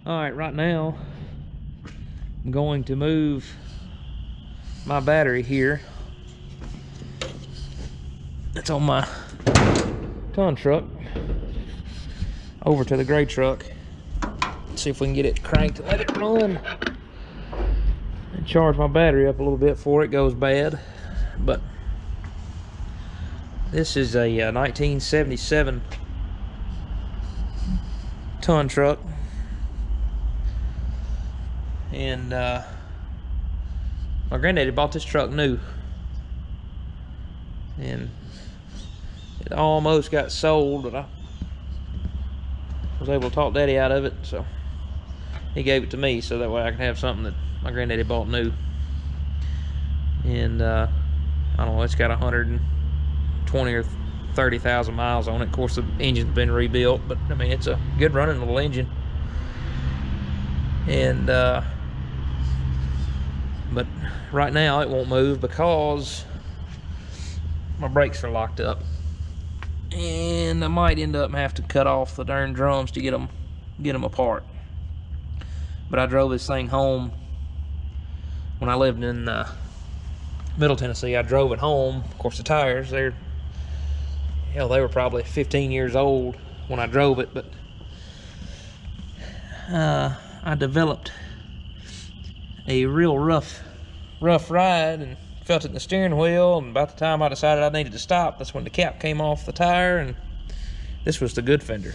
Alright, right now I'm going to move my battery here. It's on my ton truck over to the gray truck. See if we can get it cranked and let it run and charge my battery up a little bit before it goes bad. But this is a 1977 ton truck, and my granddaddy bought this truck new, and it almost got sold, but I was able to talk daddy out of it, so he gave it to me so that way I could have something that my granddaddy bought new. And I don't know, it's got 120 or 30,000 miles on it. Of course, the engine's been rebuilt, but I mean, it's a good running little engine. And but right now it won't move because my brakes are locked up, and I might end up having to cut off the darn drums to get them apart. But I drove this thing home when I lived in Middle Tennessee. I drove it home. Of course, the tires, they were probably 15 years old when I drove it, but I developed a real rough ride and felt it in the steering wheel, and about the time I decided I needed to stop, that's when the cap came off the tire, and this was the good fender.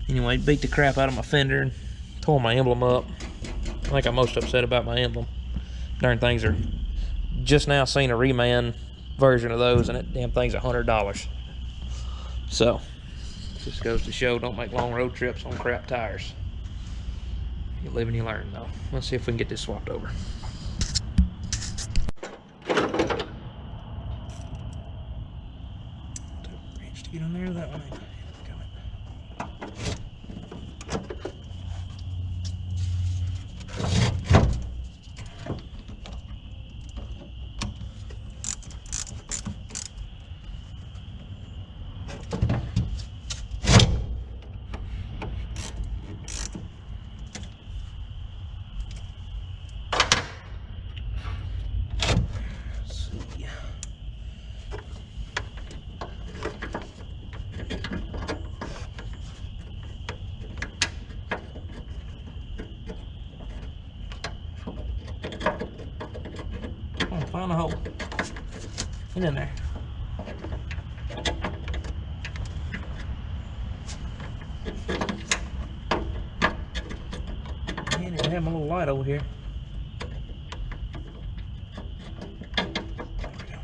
Anyway, beat the crap out of my fender and tore my emblem up. I think I'm most upset about my emblem. Darn things are just now seen a reman version of those, and that damn thing's $100. So just goes to show, don't make long road trips on crap tires. You live and you learn, though. Let's see if we can get this swapped over. Wrench to get on there, that one ain't coming. Find a hole. Get in there. And I have my little light over here. There we go.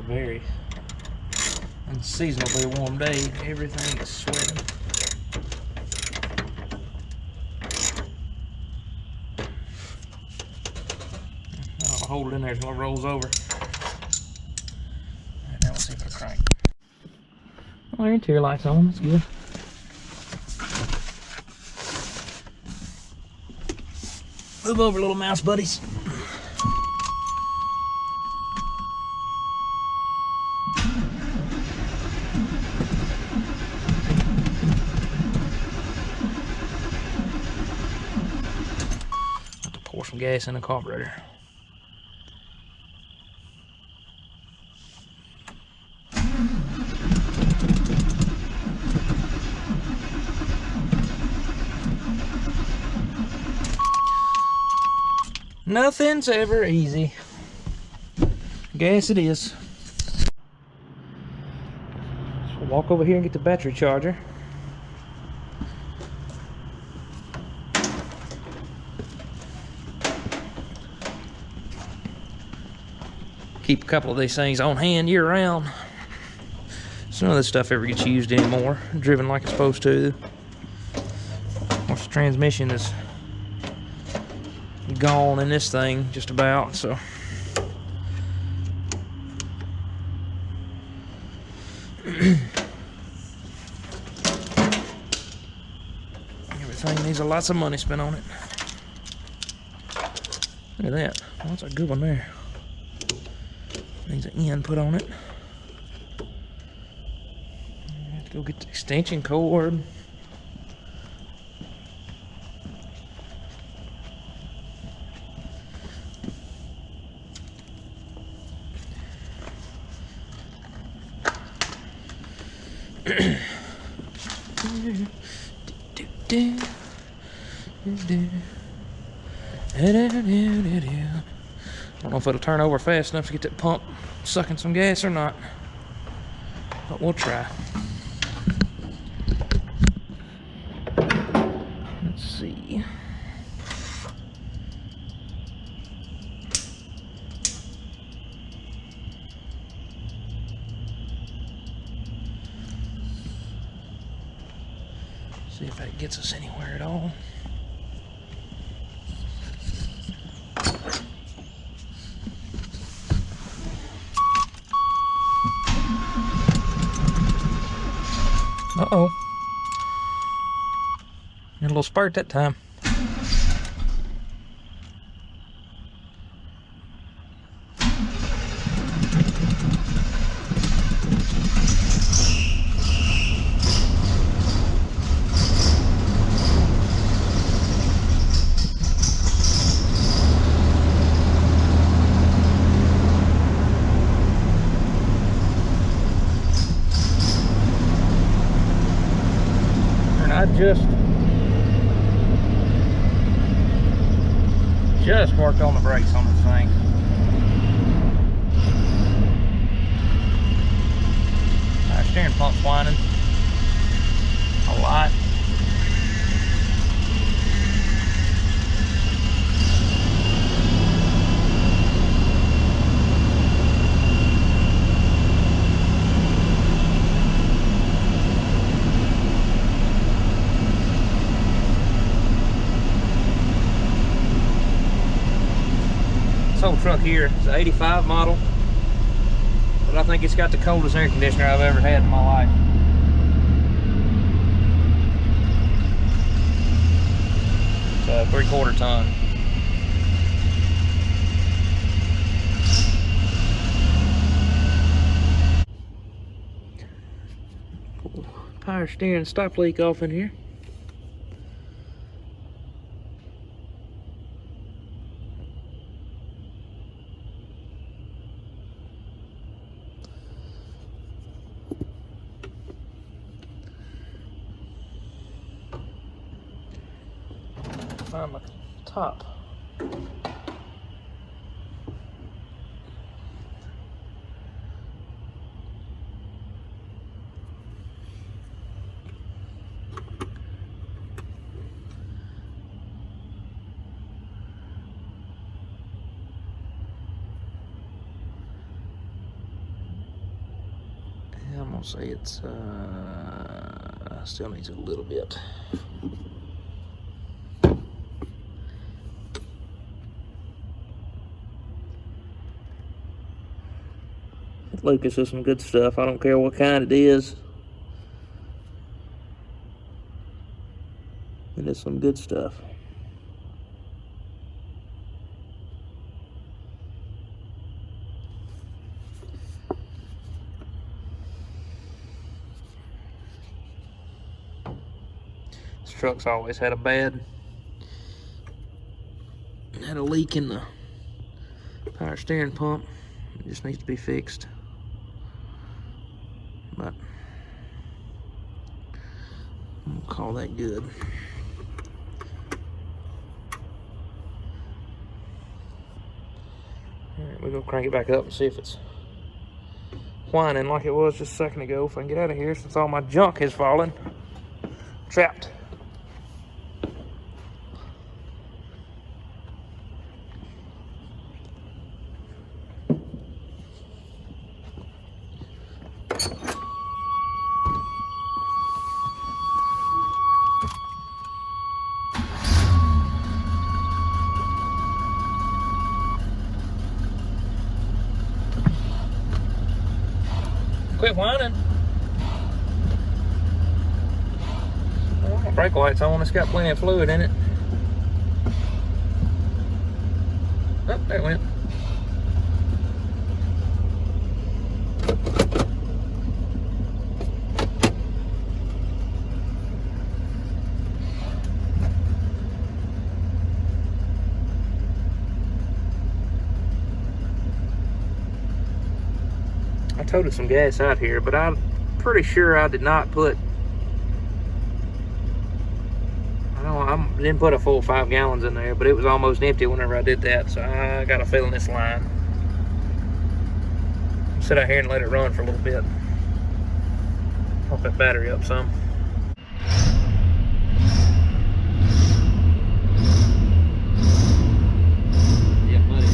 Very unseasonably warm day. Everything is sweating. I'll hold it in there until it rolls over. Alright, now we'll see if it'll crank. Well, your interior light's on. That's good. Move over, little mouse buddies. Pour some gas in the carburetor. Nothing's ever easy. Gas it is. So we'll walk over here and get the battery charger. Keep a couple of these things on hand year round. So none of this stuff ever gets used anymore. Driven like it's supposed to. Of course, the transmission is gone in this thing just about, so everything needs needs lots of money spent on it. Look at that. Oh, that's a good one there. Needs an end put on it. I have to go get the extension cord. I don't know if it'll turn over fast enough to get that pump sucking some gas or not, but we'll try. Let's see. See if that gets us anywhere at all. Uh-oh. Got a little spurt that time. I just worked on the brakes on this thing. Our steering pump's whining a lot. Old truck here is an 85 model, but I think it's got the coldest air conditioner I've ever had in my life. It's a 3/4 ton. Power steering stop leak off in here. Find my top. Yeah, I'm gonna say it's still needs a little bit. Lucas is some good stuff. I don't care what kind it is. It is some good stuff. This truck's always had a leak in the power steering pump. It just needs to be fixed. But we'll call that good. Alright, we're gonna crank it back up and see if it's whining like it was just a second ago. If I can get out of here since all my junk has fallen. Trapped. Quit whining. All right. brake light's on. It's got plenty of fluid in it. Oh, there it went. I toted some gas out here, but I'm pretty sure I did not put, I didn't put a full 5 gallons in there, but it was almost empty whenever I did that, so I got a feeling this line. Sit out here and let it run for a little bit. Pump that battery up some. Yeah, buddy.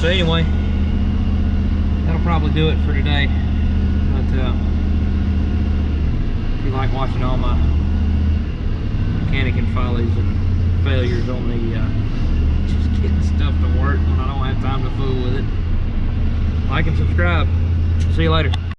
So anyway, that'll probably do it for today. But if you like watching all my mechanicking follies and failures on the just getting stuff to work when I don't have time to fool with it, like and subscribe. See you later.